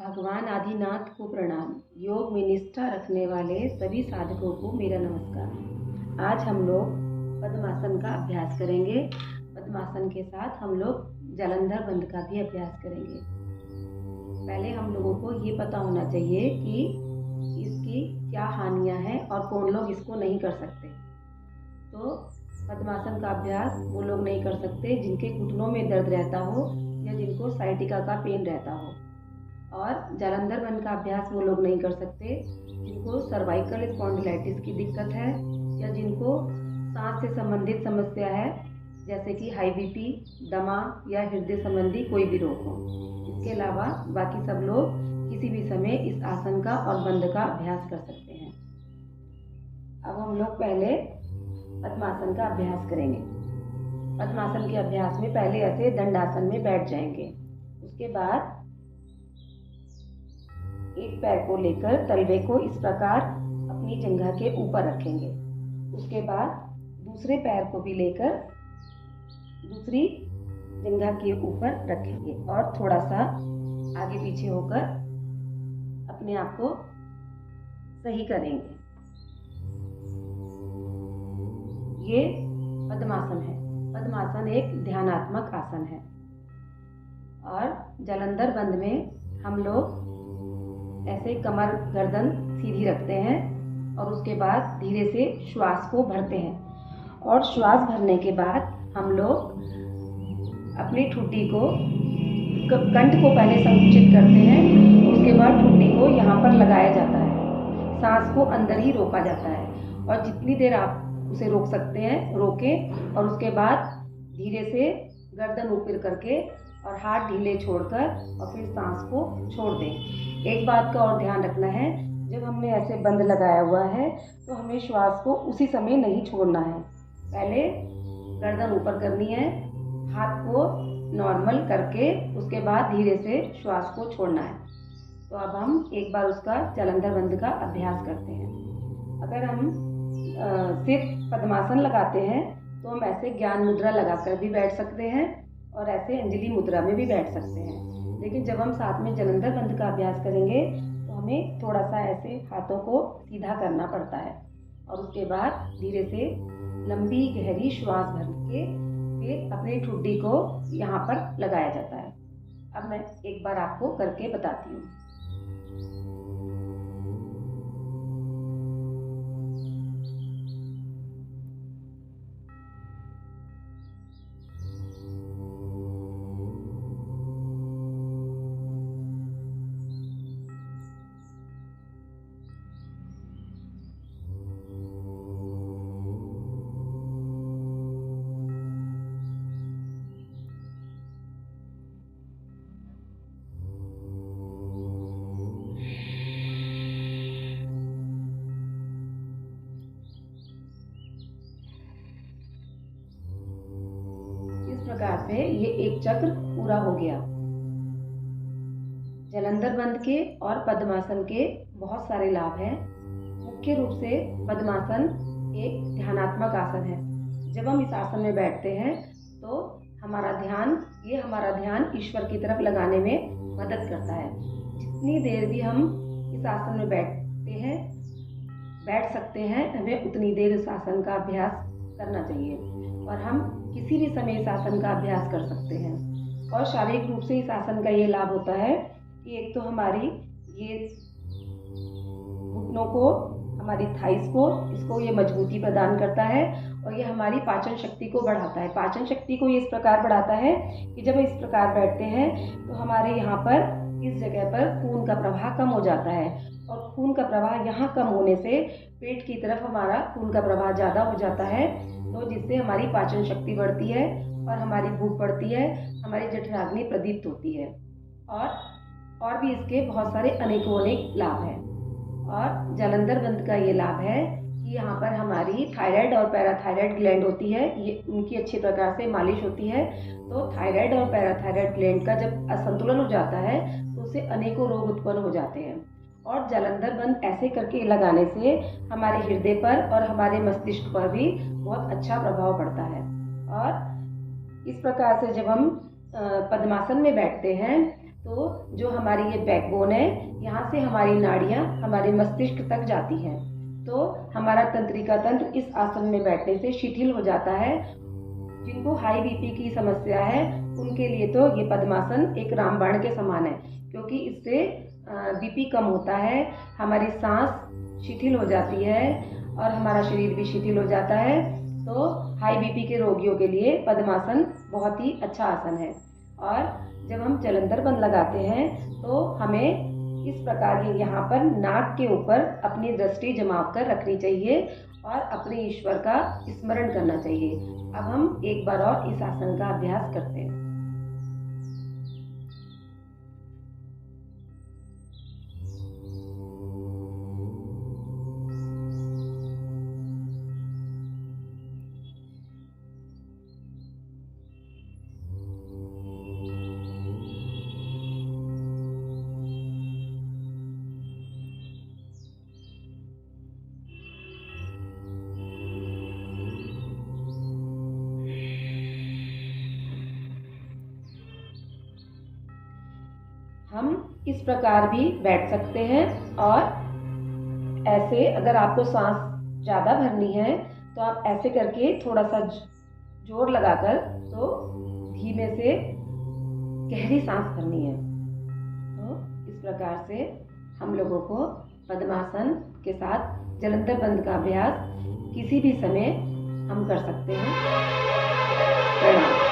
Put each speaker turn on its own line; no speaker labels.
भगवान आदिनाथ को प्रणाम। योग में निष्ठा रखने वाले सभी साधकों को मेरा नमस्कार। आज हम लोग पद्मासन का अभ्यास करेंगे। पद्मासन के साथ हम लोग जालंधर बंद का भी अभ्यास करेंगे। पहले हम लोगों को ये पता होना चाहिए कि इसकी क्या हानियां हैं और कौन लोग इसको नहीं कर सकते। तो पद्मासन का अभ्यास वो लोग नहीं कर सकते जिनके घुटनों में दर्द रहता हो या जिनको साइटिका का पेन रहता हो। और जालंधर बंद का अभ्यास वो लोग नहीं कर सकते जिनको सर्वाइकल स्पॉन्डिलाइटिस की दिक्कत है या जिनको सांस से संबंधित समस्या है, जैसे कि हाई बीपी, दमा या हृदय संबंधी कोई भी रोग हो। इसके अलावा बाकी सब लोग किसी भी समय इस आसन का और बंद का अभ्यास कर सकते हैं। अब हम लोग पहले पद्मासन का अभ्यास करेंगे। पद्मासन के अभ्यास में पहले ऐसे दंडासन में बैठ जाएंगे। उसके बाद एक पैर को लेकर तलवे को इस प्रकार अपनी जंघा के ऊपर रखेंगे। उसके बाद दूसरे पैर को भी लेकर दूसरी जंघा के ऊपर रखेंगे और थोड़ा सा आगे पीछे होकर अपने आप को सही करेंगे। ये पद्मासन है। पद्मासन एक ध्यानात्मक आसन है। और जालंधर बंद में हम लोग ऐसे कमर गर्दन सीधी रखते हैं और उसके बाद धीरे से श्वास को भरते हैं। और श्वास भरने के बाद हम लोग अपनी ठुड्डी को कंठ को पहले संकुचित करते हैं, उसके बाद ठुड्डी को यहाँ पर लगाया जाता है। सांस को अंदर ही रोका जाता है और जितनी देर आप उसे रोक सकते हैं रोकें और उसके बाद धीरे से गर्दन ऊपर करके और हाथ ढीले छोड़कर और फिर सांस को छोड़ दें। एक बात का और ध्यान रखना है, जब हमने ऐसे बंद लगाया हुआ है तो हमें श्वास को उसी समय नहीं छोड़ना है। पहले गर्दन ऊपर करनी है, हाथ को नॉर्मल करके उसके बाद धीरे से श्वास को छोड़ना है। तो अब हम एक बार उसका जालंधर बंद का अभ्यास करते हैं। अगर हम सिर्फ पद्मासन लगाते हैं तो हम ऐसे ज्ञान मुद्रा लगाकर भी बैठ सकते हैं और ऐसे अंजलि मुद्रा में भी बैठ सकते हैं। लेकिन जब हम साथ में जालंधर बंद का अभ्यास करेंगे तो हमें थोड़ा सा ऐसे हाथों को सीधा करना पड़ता है और उसके बाद धीरे से लंबी गहरी श्वास भर के फिर अपनी ठुड्डी को यहाँ पर लगाया जाता है। अब मैं एक बार आपको करके बताती हूँ। प्रकार से ये एक चक्र पूरा हो गया। जालंधर बंद के और पद्मासन के बहुत सारे लाभ हैं। मुख्य रूप से पद्मासन एक ध्यानात्मक आसन है। जब हम इस आसन में बैठते हैं तो हमारा ध्यान ईश्वर की तरफ लगाने में मदद करता है। जितनी देर भी हम इस आसन में बैठ सकते हैं, हमें उतनी देर इस आसन का अभ्यास करना चाहिए और हम किसी भी समय इस आसन का अभ्यास कर सकते हैं। और शारीरिक रूप से इस आसन का ये लाभ होता है कि एक तो हमारी ये घुटनों को, हमारी थाइस को, इसको ये मजबूती प्रदान करता है और ये हमारी पाचन शक्ति को बढ़ाता है। पाचन शक्ति को ये इस प्रकार बढ़ाता है कि जब इस प्रकार बैठते हैं तो हमारे यहाँ पर इस जगह पर खून का प्रवाह कम हो जाता है और खून का प्रवाह यहाँ कम होने से पेट की तरफ हमारा खून का प्रवाह ज़्यादा हो जाता है, तो जिससे हमारी पाचन शक्ति बढ़ती है और हमारी भूख बढ़ती है, हमारी जठराग्नि प्रदीप्त होती है। और भी इसके बहुत सारे अनेक लाभ हैं। और जालंधर बंद का ये लाभ है कि यहाँ पर हमारी थायराइड और पैराथायराइड ग्लैंड होती है, ये उनकी अच्छी प्रकार से मालिश होती है। तो थायराइड और पैराथायराइड ग्लैंड का जब असंतुलन हो जाता है तो उससे अनेकों रोग उत्पन्न हो जाते हैं। और जालंधर बंद ऐसे करके लगाने से हमारे हृदय पर और हमारे मस्तिष्क पर भी बहुत अच्छा प्रभाव पड़ता है। और इस प्रकार से जब हम पद्मासन में बैठते हैं तो जो हमारी ये बैकबोन है, यहाँ से हमारी नाड़ियाँ हमारे मस्तिष्क तक जाती हैं। तो हमारा तंत्रिका तंत्र इस आसन में बैठने से शिथिल हो जाता है। जिनको हाई बीपी की समस्या है उनके लिए तो ये पद्मासन एक रामबाण के समान है, क्योंकि इससे बीपी कम होता है, हमारी सांस शिथिल हो जाती है और हमारा शरीर भी शिथिल हो जाता है। तो हाई बीपी के रोगियों के लिए पद्मासन बहुत ही अच्छा आसन है। और जब हम जलंधर बंद लगाते हैं तो हमें इस प्रकार की यहाँ पर नाक के ऊपर अपनी दृष्टि जमा कर रखनी चाहिए और अपने ईश्वर का स्मरण करना चाहिए। अब हम एक बार और इस आसन का अभ्यास करते हैं। हम इस प्रकार भी बैठ सकते हैं और ऐसे अगर आपको सांस ज़्यादा भरनी है तो आप ऐसे करके थोड़ा सा जोर लगाकर तो धीमे से गहरी सांस भरनी है। तो इस प्रकार से हम लोगों को पद्मासन के साथ जलंधर बंद का अभ्यास किसी भी समय हम कर सकते हैं। प्रणाम।